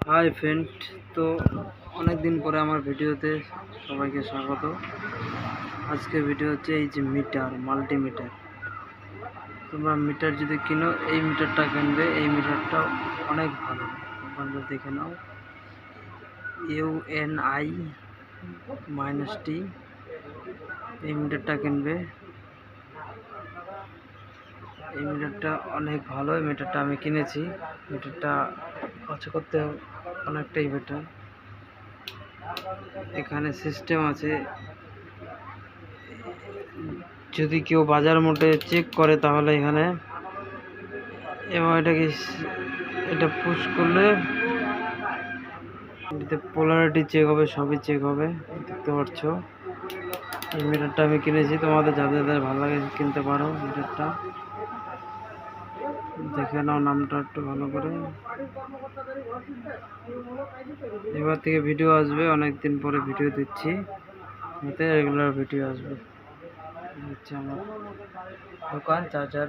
Hi friend, তো অনেক দিন পরে আমার ভিডিওতে সবাইকে স্বাগত। আজকে ভিডিও হচ্ছে এই যে মিটার, মাল্টিমিটার। তোমরা মিটার যদি কিনো, এই মিটারটা কিনবে। এই মিটারটা অনেক ভালো, তোমরা দেখে নাও। UNI-T এই মিটারটা কিনবে। এই মিটারটা অনেক ভালো। এই মিটারটা আমি কিনেছি। মিটারটা কাজ করতে অনেকটাই বেটার। এখানে সিস্টেম আছে, যদি কেউ বাজার মোটে চেক করে তাহলে এখানে এবং এটা পুশ করলে এটাতে পোলারিটি চেক হবে, সবই চেক হবে। দেখতে পাচ্ছ, এই মিটারটা আমি কিনেছি। তোমাদের যাদের ভালো লাগে কিনতে পারো। মিটারটা দেখে নাও, নামটা একটু ভালো করে। এবার থেকে ভিডিও আসবে, অনেক দিন পরে ভিডিও দিচ্ছি, এতে রেগুলার ভিডিও আসবে। হচ্ছে আমার দোকান চার্জার।